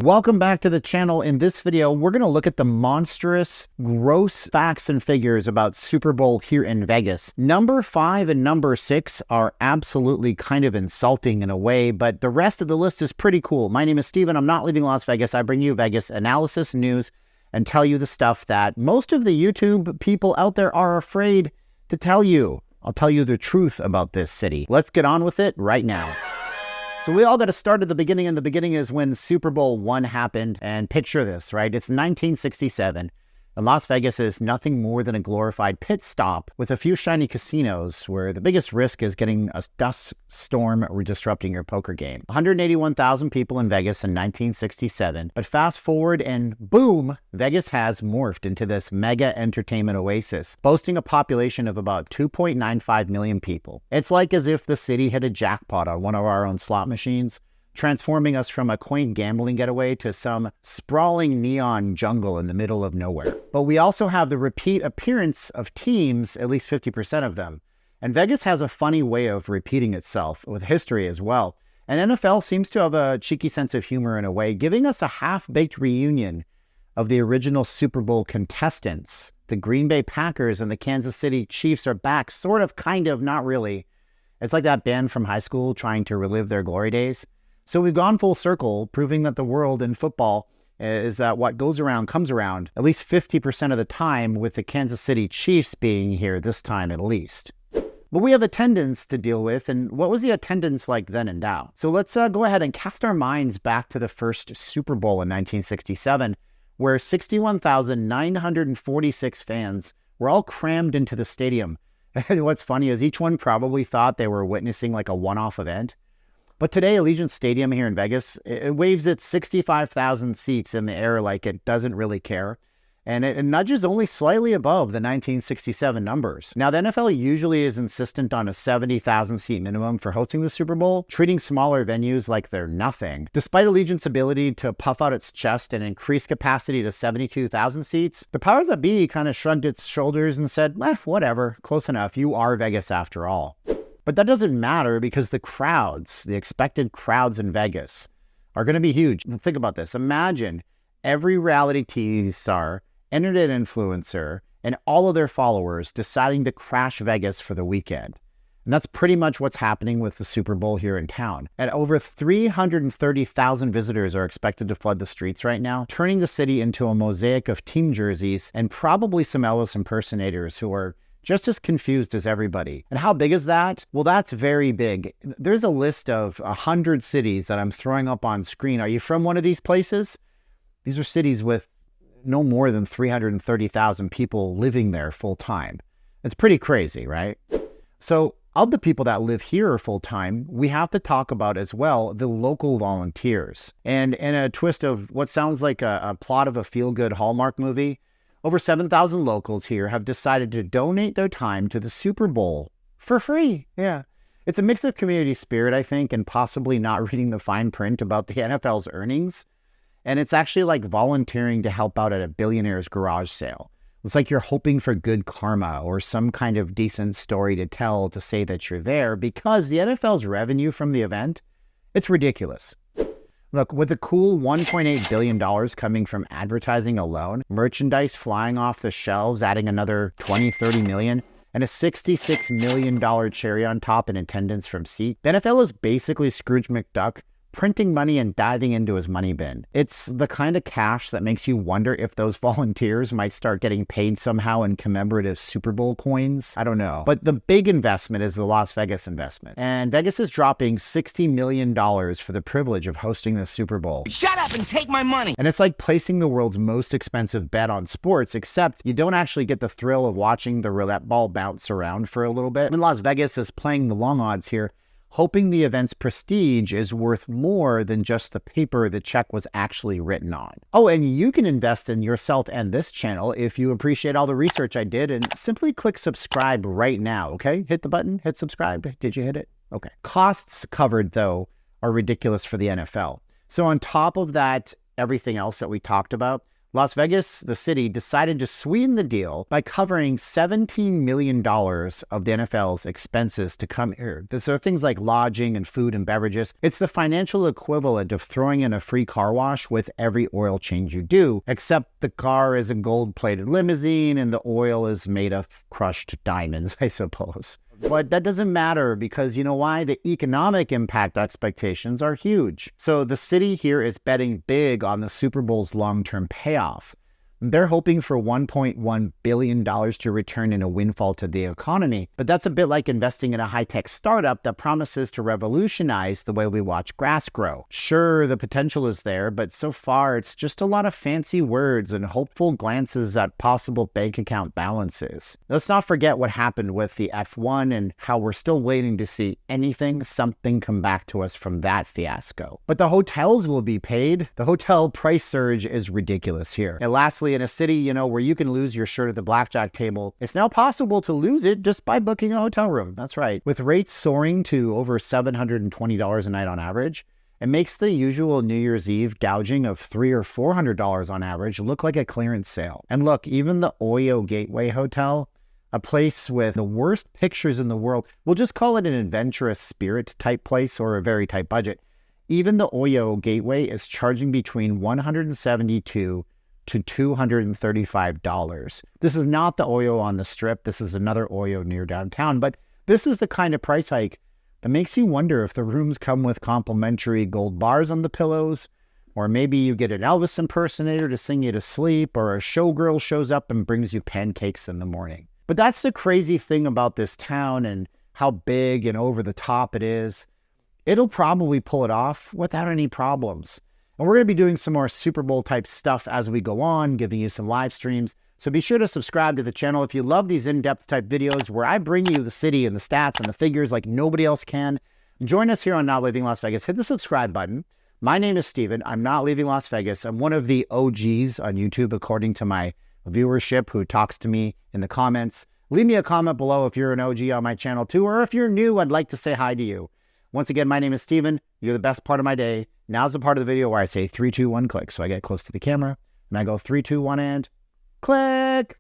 Welcome back to the channel. In this video, we're going to look at the monstrous, gross facts and figures about Super Bowl here in Vegas. Number 5 and number 6 are absolutely kind of insulting in a way, but the rest of the list is pretty cool. My name is Steven. I'm not leaving Las Vegas. I bring you Vegas analysis, news, and tell you the stuff that most of the YouTube people out there are afraid to tell you. I'll tell you the truth about this city. Let's get on with it right now. So we all got to start at the beginning, and the beginning is when Super Bowl I happened. And picture this, right? It's 1967, and Las Vegas is nothing more than a glorified pit stop with a few shiny casinos where the biggest risk is getting a dust storm or disrupting your poker game. 181,000 people in Vegas in 1967, but fast forward and boom, Vegas has morphed into this mega entertainment oasis, boasting a population of about 2.95 million people. It's like as if the city hit a jackpot on one of our own slot machines, transforming us from a quaint gambling getaway to some sprawling neon jungle in the middle of nowhere. But we also have the repeat appearance of teams, at least 50% of them. And Vegas has a funny way of repeating itself with history as well. And NFL seems to have a cheeky sense of humor in a way, giving us a half-baked reunion of the original Super Bowl contestants. The Green Bay Packers and the Kansas City Chiefs are back, sort of, kind of, not really. It's like that band from high school trying to relive their glory days. So we've gone full circle, proving that the world in football is that what goes around comes around, at least 50% of the time, with the Kansas City Chiefs being here this time at least. But we have attendance to deal with, and what was the attendance like then and now? So let's go ahead and cast our minds back to the first Super Bowl in 1967, where 61,946 fans were all crammed into the stadium. And what's funny is each one probably thought they were witnessing like a one-off event. But today, Allegiant Stadium here in Vegas, it waves its 65,000 seats in the air like it doesn't really care. And it nudges only slightly above the 1967 numbers. Now, the NFL usually is insistent on a 70,000 seat minimum for hosting the Super Bowl, treating smaller venues like they're nothing. Despite Allegiant's ability to puff out its chest and increase capacity to 72,000 seats, the powers that be kind of shrugged its shoulders and said, whatever, close enough, you are Vegas after all. But that doesn't matter because the crowds, the expected crowds in Vegas, are going to be huge. Think about this. Imagine every reality TV star, internet influencer, and all of their followers deciding to crash Vegas for the weekend. And that's pretty much what's happening with the Super Bowl here in town. And over 330,000 visitors are expected to flood the streets right now, turning the city into a mosaic of team jerseys and probably some Elvis impersonators who are just as confused as everybody. And how big is that? Well, that's very big. There's a list of 100 cities that I'm throwing up on screen. Are you from one of these places? These are cities with no more than 330,000 people living there full time. It's pretty crazy, right? So of the people that live here full time, we have to talk about as well the local volunteers. And in a twist of what sounds like a plot of a feel-good Hallmark movie, over 7,000 locals here have decided to donate their time to the Super Bowl for free. Yeah. It's a mix of community spirit, I think, and possibly not reading the fine print about the NFL's earnings. And it's actually like volunteering to help out at a billionaire's garage sale. It's like you're hoping for good karma or some kind of decent story to tell to say that you're there, because the NFL's revenue from the event, it's ridiculous. Look, with a cool $1.8 billion coming from advertising alone, merchandise flying off the shelves, adding another 20-30 million, and a $66 million cherry on top in attendance from seat, the NFL is basically Scrooge McDuck printing money and diving into his money bin. It's the kind of cash that makes you wonder if those volunteers might start getting paid somehow in commemorative Super Bowl coins. I don't know. But the big investment is the Las Vegas investment. And Vegas is dropping $60 million for the privilege of hosting the Super Bowl. Shut up and take my money! And it's like placing the world's most expensive bet on sports, except you don't actually get the thrill of watching the roulette ball bounce around for a little bit. And Las Vegas is playing the long odds here, hoping the event's prestige is worth more than just the paper the check was actually written on. Oh, and you can invest in yourself and this channel if you appreciate all the research I did, and simply click subscribe right now, okay? Hit the button, hit subscribe. Did you hit it? Okay. Costs covered, though, are ridiculous for the NFL. So on top of that, everything else that we talked about, Las Vegas, the city, decided to sweeten the deal by covering $17 million of the NFL's expenses to come here. These are things like lodging and food and beverages. It's the financial equivalent of throwing in a free car wash with every oil change you do, except the car is a gold-plated limousine and the oil is made of crushed diamonds, I suppose. But that doesn't matter because you know why? The economic impact expectations are huge. So the city here is betting big on the Super Bowl's long-term payoff. They're hoping for $1.1 billion to return in a windfall to the economy, but that's a bit like investing in a high-tech startup that promises to revolutionize the way we watch grass grow. Sure, the potential is there, but so far it's just a lot of fancy words and hopeful glances at possible bank account balances. Let's not forget what happened with the F1 and how we're still waiting to see something come back to us from that fiasco. But the hotels will be paid. The hotel price surge is ridiculous here. And lastly, in a city, where you can lose your shirt at the blackjack table, it's now possible to lose it just by booking a hotel room. That's right. With rates soaring to over $720 a night on average, it makes the usual New Year's Eve gouging of $300 or $400 on average look like a clearance sale. And look, even the Oyo Gateway Hotel, a place with the worst pictures in the world, we'll just call it an adventurous spirit type place or a very tight budget. Even the Oyo Gateway is charging between $172 to $235. This is not the Oyo on the Strip. This is another Oyo near downtown, but this is the kind of price hike that makes you wonder if the rooms come with complimentary gold bars on the pillows, or maybe you get an Elvis impersonator to sing you to sleep, or a showgirl shows up and brings you pancakes in the morning. But that's the crazy thing about this town and how big and over the top it is. It'll probably pull it off without any problems. And we're going to be doing some more Super Bowl type stuff as we go on, giving you some live streams. So be sure to subscribe to the channel if you love these in-depth type videos where I bring you the city and the stats and the figures like nobody else can. Join us here on Not Leaving Las Vegas. Hit the subscribe button. My name is Steven. I'm Not Leaving Las Vegas. I'm one of the OGs on YouTube according to my viewership who talks to me in the comments. Leave me a comment below if you're an OG on my channel too, or if you're new, I'd like to say hi to you. Once again, my name is Steven. You're the best part of my day. Now's the part of the video where I say 3, 2, 1, click. So I get close to the camera and I go 3, 2, 1, and click.